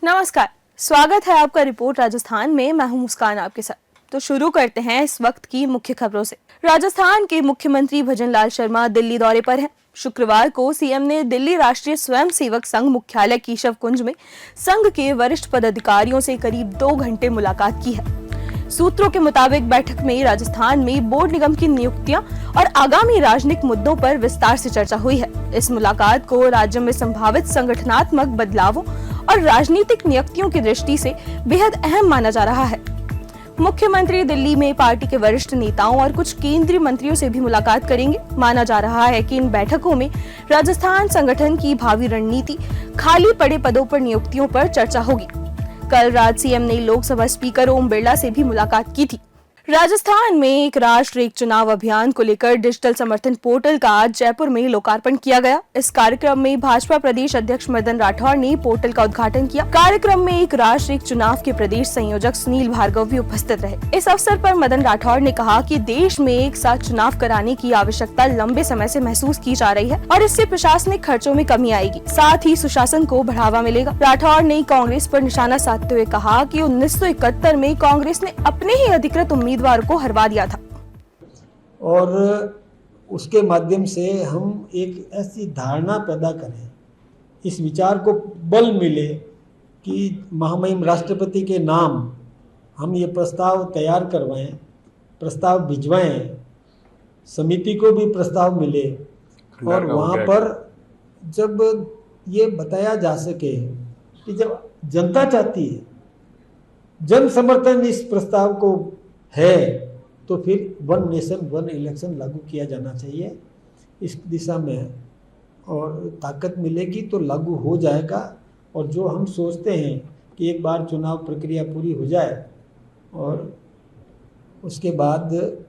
नमस्कार, स्वागत है आपका रिपोर्ट राजस्थान में। मैं हूं मुस्कान आपके साथ। तो शुरू करते हैं इस वक्त की मुख्य खबरों से। राजस्थान के मुख्यमंत्री भजनलाल शर्मा दिल्ली दौरे पर हैं। शुक्रवार को सीएम ने दिल्ली राष्ट्रीय स्वयंसेवक संघ मुख्यालय केशव कुंज में संघ के वरिष्ठ पदाधिकारियों से करीब 2 घंटे मुलाकात की है। सूत्रों के मुताबिक बैठक में राजस्थान में बोर्ड निगम की नियुक्तियां और आगामी राजनीतिक मुद्दों पर विस्तार से चर्चा हुई है। इस मुलाकात को राज्य में संभावित संगठनात्मक बदलावों और राजनीतिक नियुक्तियों की दृष्टि से बेहद अहम माना जा रहा है। मुख्यमंत्री दिल्ली में पार्टी के वरिष्ठ नेताओं और कुछ केंद्रीय मंत्रियों से भी मुलाकात करेंगे। माना जा रहा है कि इन बैठकों में राजस्थान संगठन की भावी रणनीति, खाली पड़े पदों पर नियुक्तियों पर चर्चा होगी। कल रात सीएम ने लोकसभा स्पीकर ओम बिरला से भी मुलाकात की थी। राजस्थान में एक राष्ट्र एक चुनाव अभियान को लेकर डिजिटल समर्थन पोर्टल का आज जयपुर में लोकार्पण किया गया। इस कार्यक्रम में भाजपा प्रदेश अध्यक्ष मदन राठौड़ ने पोर्टल का उद्घाटन किया। कार्यक्रम में एक राष्ट्र एक चुनाव के प्रदेश संयोजक सुनील भार्गव भी उपस्थित रहे। इस अवसर पर मदन राठौड़ ने कहा कि देश में एक साथ चुनाव कराने की आवश्यकता लंबे समय से महसूस की जा रही है और इससे प्रशासनिक खर्चों में कमी आएगी, साथ ही सुशासन को बढ़ावा मिलेगा। राठौड़ ने कांग्रेस पर निशाना साधते हुए कहा कि 1971 में कांग्रेस ने अपने ही अधिकृत उम्मीदवार को हरवा दिया था और उसके माध्यम से हम एक ऐसी धारणा पैदा करें, इस विचार को बल मिले कि महामहिम राष्ट्रपति के नाम हम ये प्रस्ताव तैयार करवाएं, प्रस्ताव भिजवाएं, समिति को भी प्रस्ताव मिले और वहाँ पर जब ये बताया जा सके कि जब जनता चाहती है, जन समर्थन इस प्रस्ताव को है, तो फिर वन नेशन वन इलेक्शन लागू किया जाना चाहिए। इस दिशा में और ताकत मिलेगी तो लागू हो जाएगा। और जो हम सोचते हैं कि एक बार चुनाव प्रक्रिया पूरी हो जाए और उसके बाद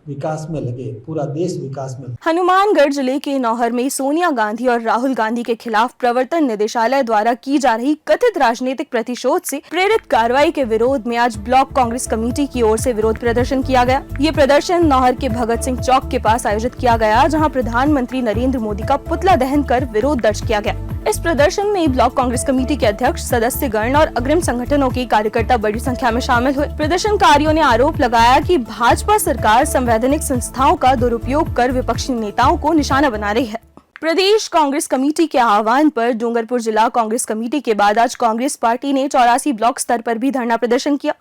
विकास में लगे, पूरा देश विकास में लगे। हनुमानगढ़ जिले के नौहर में सोनिया गांधी और राहुल गांधी के खिलाफ प्रवर्तन निदेशालय द्वारा की जा रही कथित राजनीतिक प्रतिशोध से प्रेरित कार्रवाई के विरोध में आज ब्लॉक कांग्रेस कमेटी की ओर से विरोध प्रदर्शन किया गया। ये प्रदर्शन नौहर के भगत सिंह चौक के पास आयोजित किया गया, जहां प्रधानमंत्री नरेंद्र मोदी का पुतला दहन कर विरोध दर्ज किया गया। इस प्रदर्शन में ब्लॉक कांग्रेस कमेटी के अध्यक्ष, सदस्यगण और अग्रिम संगठनों के कार्यकर्ता बड़ी संख्या में शामिल हुए। प्रदर्शनकारियों ने आरोप लगाया कि भाजपा सरकार संवैधानिक संस्थाओं का दुरुपयोग कर विपक्षी नेताओं को निशाना बना रही है। प्रदेश कांग्रेस कमेटी के आह्वान पर डूंगरपुर जिला कांग्रेस कमेटी के बाद आज कांग्रेस पार्टी ने 84 ब्लॉक स्तर पर भी धरना प्रदर्शन किया।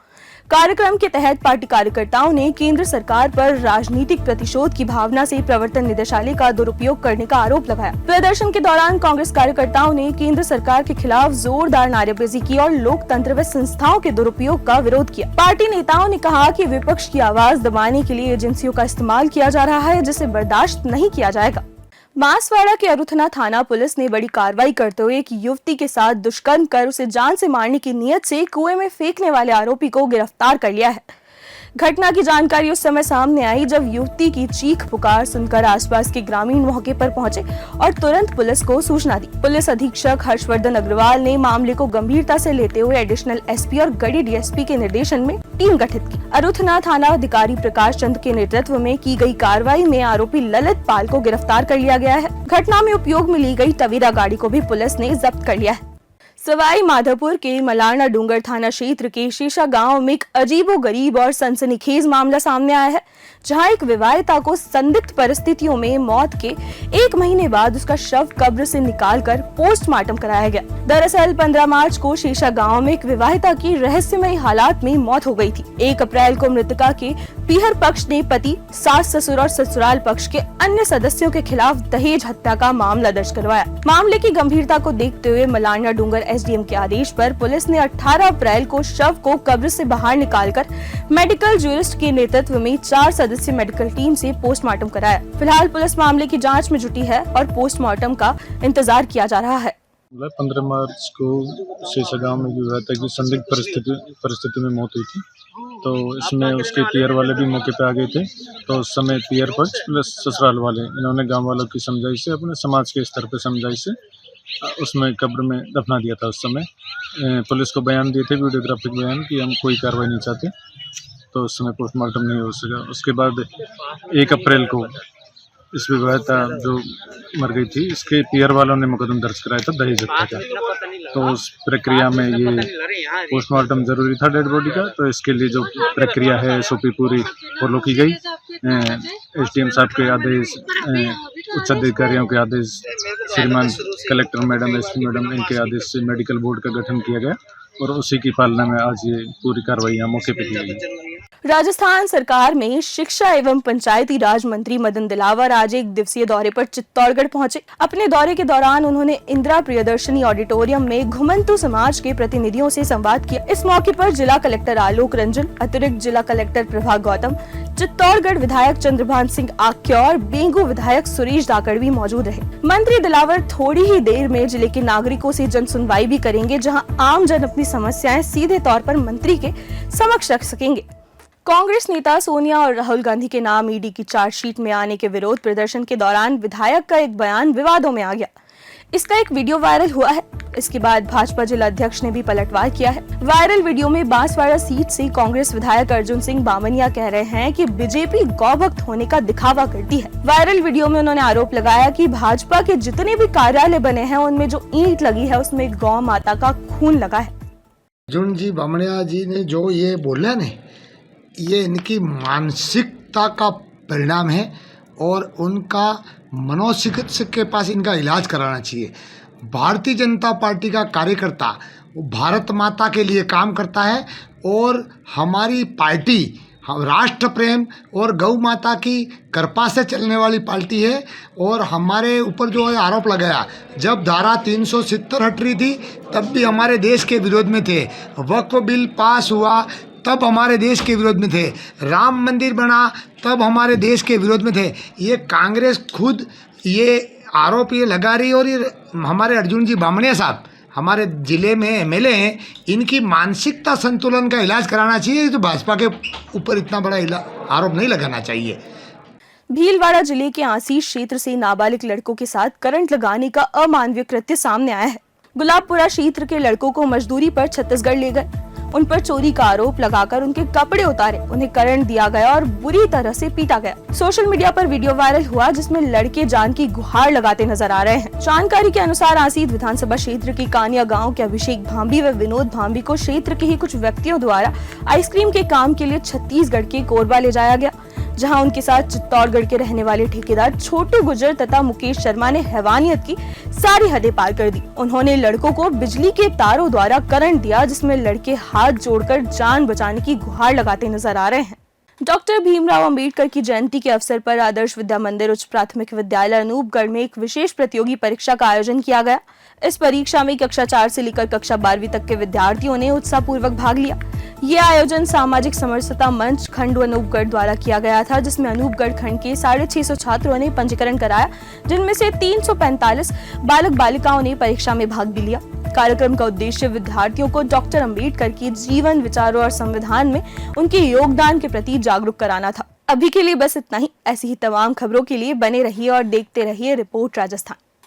कार्यक्रम के तहत पार्टी कार्यकर्ताओं ने केंद्र सरकार पर राजनीतिक प्रतिशोध की भावना से प्रवर्तन निदेशालय का दुरुपयोग करने का आरोप लगाया। प्रदर्शन के दौरान कांग्रेस कार्यकर्ताओं ने केंद्र सरकार के खिलाफ जोरदार नारेबाजी की और लोकतंत्र व संस्थाओं के दुरुपयोग का विरोध किया। पार्टी नेताओं ने कहा कि विपक्ष की आवाज दबाने के लिए एजेंसियों का इस्तेमाल किया जा रहा है, जिसे बर्दाश्त नहीं किया जाएगा। बांसवाड़ा के अरुथना थाना पुलिस ने बड़ी कार्रवाई करते हुए एक युवती के साथ दुष्कर्म कर उसे जान से मारने की नियत से कुएं में फेंकने वाले आरोपी को गिरफ्तार कर लिया है। घटना की जानकारी उस समय सामने आई जब युवती की चीख पुकार सुनकर आसपास के ग्रामीण मौके पर पहुंचे और तुरंत पुलिस को सूचना दी। पुलिस अधीक्षक हर्षवर्धन अग्रवाल ने मामले को गंभीरता से लेते हुए एडिशनल एसपी और गढ़ी डीएसपी के निर्देशन में टीम गठित की। अरुथना थाना अधिकारी प्रकाश चंद के नेतृत्व में की गई कार्रवाई में आरोपी ललित पाल को गिरफ्तार कर लिया गया है। घटना में उपयोग में ली गई टवेरा गाड़ी को भी पुलिस ने जब्त कर लिया है। सवाई माधोपुर के मलारना डूंगर थाना क्षेत्र के शीशा गांव में एक अजीबोगरीब और सनसनीखेज मामला सामने आया है, जहां एक विवाहिता को संदिग्ध परिस्थितियों में मौत के 1 महीने बाद उसका शव कब्र से निकालकर पोस्टमार्टम कराया गया। दरअसल 15 मार्च को शीशा गांव में एक विवाहिता की रहस्यमयी हालात में मौत हो गई थी। 1 अप्रैल को मृतका के पीहर पक्ष ने पति, सास ससुर और ससुराल पक्ष के अन्य सदस्यों के खिलाफ दहेज हत्या का मामला दर्ज करवाया। मामले की गंभीरता को देखते हुए मलारना डूंगर एसडीएम के आदेश पर पुलिस ने 18 अप्रैल को शव को कब्र से बाहर निकालकर मेडिकल जूरिस्ट के नेतृत्व में 4 सदस्यीय मेडिकल टीम से पोस्टमार्टम कराया। फिलहाल पुलिस मामले की जांच में जुटी है और पोस्टमार्टम का इंतजार किया जा रहा है। 15 मार्च को शीशा गांव में विवाहिता की संदिग्ध परिस्थिति में मौत हुई थी, तो इसमें उसके पियर वाले भी मौके पे आ गए थे। तो उस समय पियर पक्ष प्लस ससुराल वाले इन्होंने गांव वालों की समझाइश से, अपने समाज के स्तर पर समझाइश से उसमें कब्र में दफना दिया था। उस समय पुलिस को बयान दिए थे, वीडियोग्राफिक बयान, कि हम कोई कार्रवाई नहीं चाहते, तो उस समय पोस्टमार्टम नहीं हो सका। उसके बाद 1 अप्रैल को इस विवाहिता जो मर गई थी, इसके पीयर वालों ने मुकदमा दर्ज कराया था दहेज हत्या का। तो उस प्रक्रिया में ये पोस्टमार्टम जरूरी था डेड बॉडी का, तो इसके लिए जो प्रक्रिया है एसओपी पूरी फॉलो की गई। एसडीएम साहब के आदेश, उच्च अधिकारियों के आदेश, श्रीमान कलेक्टर मैडम, एसपी मैडम, इनके आदेश से मेडिकल बोर्ड का गठन किया गया और उसी की पालना में आज ये पूरी कार्रवाई यहाँ मौके पर की गई। राजस्थान सरकार में शिक्षा एवं पंचायती राज मंत्री मदन दिलावर आज एक दिवसीय दौरे पर चित्तौड़गढ़ पहुंचे। अपने दौरे के दौरान उन्होंने इंदिरा प्रियदर्शनी ऑडिटोरियम में घुमंतु समाज के प्रतिनिधियों से संवाद किया। इस मौके पर जिला कलेक्टर आलोक रंजन, अतिरिक्त जिला कलेक्टर प्रभा गौतम, चित्तौड़गढ़ विधायक चंद्रभान सिंह आक्य और बेंगू विधायक सुरेश दाकड़ भी मौजूद रहे। मंत्री दिलावर थोड़ी ही देर में जिले के नागरिकों से जन सुनवाई भी करेंगे, जहां आम जन अपनी समस्याएं सीधे तौर पर मंत्री के समक्ष रख सकेंगे। कांग्रेस नेता सोनिया और राहुल गांधी के नाम ईडी की चार्जशीट में आने के विरोध प्रदर्शन के दौरान विधायक का एक बयान विवादों में आ गया। इसका एक वीडियो वायरल हुआ है। इसके बाद भाजपा जिला अध्यक्ष ने भी पलटवार किया है। वायरल वीडियो में बांसवाड़ा सीट से कांग्रेस विधायक अर्जुन सिंह बामनिया कह रहे हैं कि बीजेपी गौभक्त होने का दिखावा करती है। वायरल वीडियो में उन्होंने आरोप लगाया कि भाजपा के जितने भी कार्यालय बने हैं उनमें जो ईंट लगी है उसमें गौ माता का खून लगा है। अर्जुन जी बामनिया जी ने जो ये बोला ने, ये इनकी मानसिकता का परिणाम है और उनका मनोचिकित्सक के पास इनका इलाज कराना चाहिए। भारतीय जनता पार्टी का कार्यकर्ता वो भारत माता के लिए काम करता है और हमारी पार्टी राष्ट्र प्रेम और गौ माता की कृपा से चलने वाली पार्टी है। और हमारे ऊपर जो है आरोप लगाया, जब धारा 370 हट रही थी तब भी हमारे देश के विरोध में थे। वक्फ बिल पास हुआ तब हमारे देश के विरोध में थे। राम मंदिर बना तब हमारे देश के विरोध में थे। ये कांग्रेस खुद ये आरोप ये लगा रही और ये हमारे अर्जुन जी बामनिया साहब हमारे ज़िले में एमएलए हैं, इनकी मानसिकता संतुलन का इलाज कराना चाहिए। तो भाजपा के ऊपर इतना बड़ा आरोप नहीं लगाना चाहिए। भीलवाड़ा जिले के आसीस क्षेत्र से नाबालिग लड़कों के साथ करंट लगाने का अमानवीय कृत्य सामने आया है। गुलाबपुरा क्षेत्र के लड़कों को मजदूरी पर छत्तीसगढ़ ले गए। उन पर चोरी का आरोप लगाकर उनके कपड़े उतारे, उन्हें करंट दिया गया और बुरी तरह से पीटा गया। सोशल मीडिया पर वीडियो वायरल हुआ जिसमें लड़के जान की गुहार लगाते नजर आ रहे हैं। जानकारी के अनुसार आसीत विधानसभा क्षेत्र के कानिया गांव के अभिषेक भांबी व विनोद भांबी को क्षेत्र के ही कुछ व्यक्तियों द्वारा आइसक्रीम के काम के लिए छत्तीसगढ़ के कोरबा ले जाया गया, जहां उनके साथ चित्तौड़गढ़ के रहने वाले ठेकेदार छोटू गुर्जर तथा मुकेश शर्मा ने हैवानियत की सारी हदें पार कर दी। उन्होंने लड़कों को बिजली के तारों द्वारा करंट दिया, जिसमें लड़के हाथ जोड़कर जान बचाने की गुहार लगाते नजर आ रहे हैं। डॉक्टर भीमराव अंबेडकर की जयंती के अवसर पर आदर्श विद्या मंदिर उच्च प्राथमिक विद्यालय अनूपगढ़ में एक विशेष प्रतियोगी परीक्षा का आयोजन किया गया। इस परीक्षा में कक्षा 4 से लेकर कक्षा 12वीं तक के विद्यार्थियों ने उत्साहपूर्वक भाग लिया। ये आयोजन सामाजिक समरसता मंच खंड अनूपगढ़ द्वारा किया गया था, जिसमें अनूपगढ़ खंड के 650 छात्रों ने पंजीकरण कराया, जिनमें से 345 बालक बालिकाओं ने परीक्षा में भाग भी लिया। कार्यक्रम का उद्देश्य विद्यार्थियों को डॉक्टर अंबेडकर की जीवन, विचारों और संविधान में उनके योगदान के प्रति जागरूक कराना था। अभी के लिए बस इतना ही। ऐसी ही तमाम खबरों के लिए बने रहिए और देखते रहिए रिपोर्ट राजस्थान।